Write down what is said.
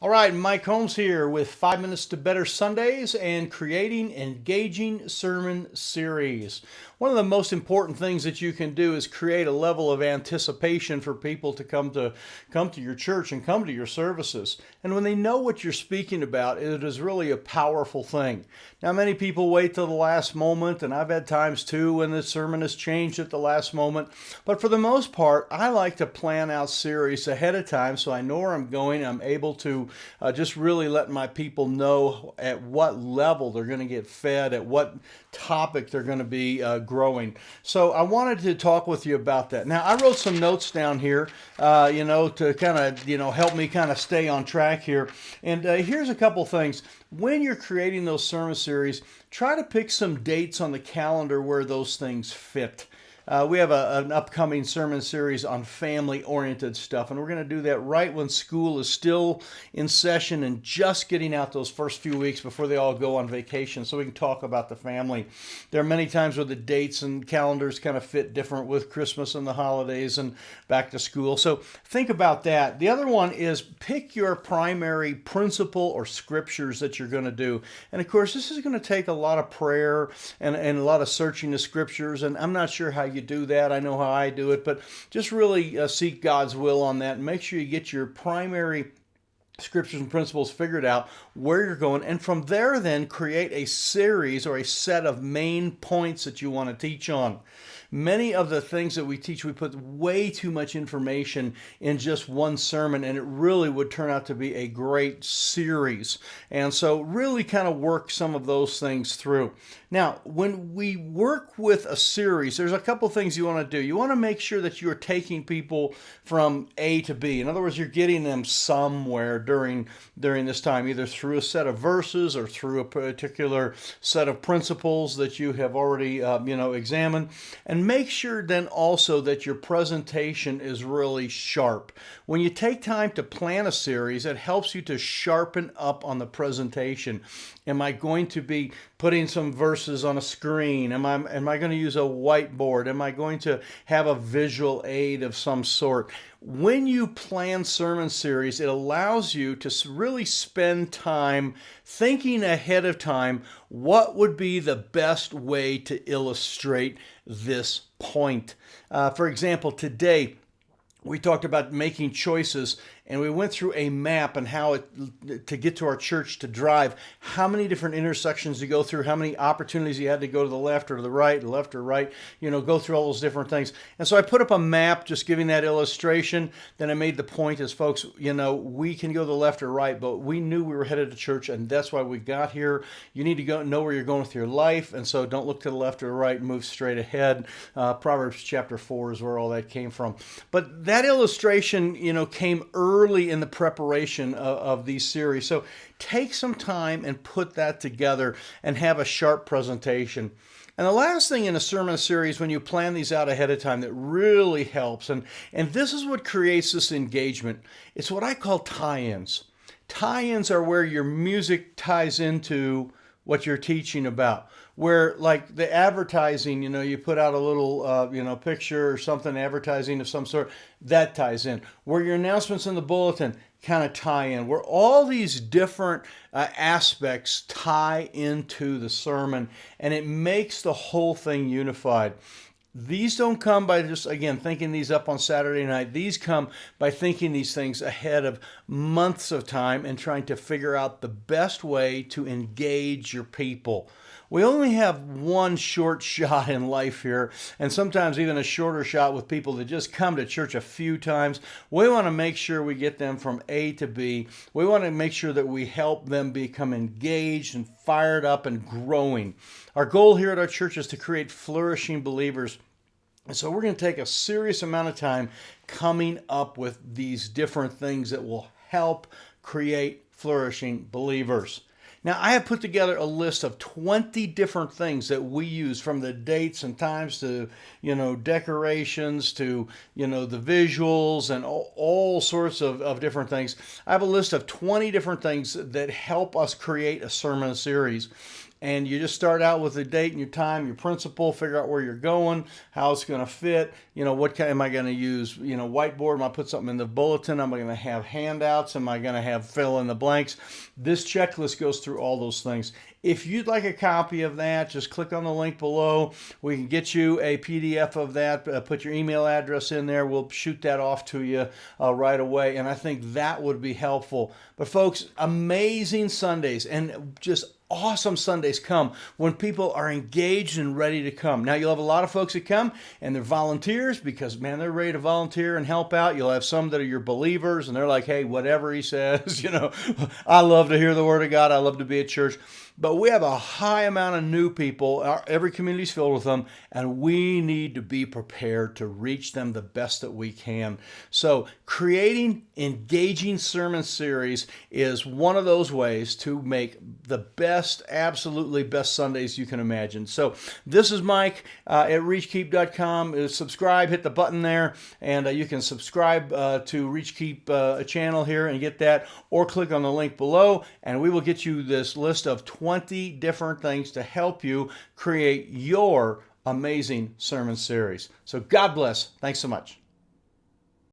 All right, Mike Holmes here with 5 Minutes to Better Sundays and creating engaging sermon series. One of the most important things that you can do is create a level of anticipation for people to come to your church and come to your services. And when they know what you're speaking about, it is really a powerful thing. Now, many people wait till the last moment, and I've had times too when the sermon has changed at the last moment. But for the most part, I like to plan out series ahead of time so I know where I'm going. I'm able to just really let my people know at what level they're going to get fed, at what topic they're going to be growing. So I wanted to talk with you about that. Now, I wrote some notes down here, to kind of, help me kind of stay on track here. And here's a couple things. When you're creating those sermon series, try to pick some dates on the calendar where those things fit. We have an upcoming sermon series on family-oriented stuff, and we're going to do that right when school is still in session and just getting out those first few weeks before they all go on vacation, so we can talk about the family. There are many times where the dates and calendars kind of fit different with Christmas and the holidays and back to school, so think about that. The other one is pick your primary principle or scriptures that you're going to do, and of course, this is going to take a lot of prayer and a lot of searching the scriptures, and I'm not sure how you do that. I know how I do it, but just really seek God's will on that and make sure you get your primary scriptures and principles figured out where you're going, and from there then create a series or a set of main points that you want to teach on. Many of the things that we teach, we put way too much information in just one sermon, and it really would turn out to be a great series. And so really kind of work some of those things through. Now, when we work with a series, there's a couple things you want to do. You want to make sure that you're taking people from A to B. In other words, you're getting them somewhere during this time, either through a set of verses or through a particular set of principles that you have already examined. And make sure then also that your presentation is really sharp. When you take time to plan a series, it helps you to sharpen up on the presentation. Am I going to be putting some verses on a screen? Am I going to use a whiteboard? Am I going to have a visual aid of some sort? When you plan sermon series, it allows you to really spend time thinking ahead of time what would be the best way to illustrate this point. For example, today we talked about making choices, and we went through a map and to get to our church to drive, how many different intersections you go through, how many opportunities you had to go to the left or the right, left or right, go through all those different things. And so I put up a map just giving that illustration. Then I made the point as folks, we can go to the left or right, but we knew we were headed to church, and that's why we got here. You need to know where you're going with your life, and so don't look to the left or the right, move straight ahead. Proverbs chapter 4 is where all that came from. But that illustration, came early in the preparation of these series. So take some time and put that together and have a sharp presentation. And the last thing in a sermon series, when you plan these out ahead of time, that really helps, and this is what creates this engagement, it's what I call tie-ins. Tie-ins are where your music ties into what you're teaching about. Where, like the advertising, you put out a little, picture or something, advertising of some sort, that ties in. Where your announcements in the bulletin kind of tie in. Where all these different aspects tie into the sermon, and it makes the whole thing unified. These don't come by just, again, thinking these up on Saturday night. These come by thinking these things ahead of months of time and trying to figure out the best way to engage your people. We only have one short shot in life here, and sometimes even a shorter shot with people that just come to church a few times. We want to make sure we get them from A to B. We want to make sure that we help them become engaged and fired up and growing. Our goal here at our church is to create flourishing believers. And so we're going to take a serious amount of time coming up with these different things that will help create flourishing believers. Now, I have put together a list of 20 different things that we use, from the dates and times to, decorations to, the visuals and all sorts of different things. I have a list of 20 different things that help us create a sermon series. and you just start out with the date and your time, your principle, figure out where you're going, how it's going to fit. What kind am I going to use? Whiteboard. Am I put something in the bulletin? Am I going to have handouts? Am I going to have fill in the blanks? This checklist goes through all those things. If you'd like a copy of that, just click on the link below. We can get you a PDF of that. Put your email address in there. We'll shoot that off to you right away. And I think that would be helpful. But folks, amazing Sundays and just awesome Sundays come when people are engaged and ready to come. Now, you'll have a lot of folks that come and they're volunteers because, man, they're ready to volunteer and help out. You'll have some that are your believers and they're like, hey, whatever he says, I love to hear the word of God. I love to be at church. But we have a high amount of new people. Every community is filled with them, and we need to be prepared to reach them the best that we can. So creating engaging sermon series is one of those ways to make the best, absolutely best Sundays you can imagine. So this is Mike at reachkeep.com. Subscribe, hit the button there, and you can subscribe to Reachkeep channel here and get that, or click on the link below, and we will get you this list of 20 different things to help you create your amazing sermon series. So God bless. Thanks so much.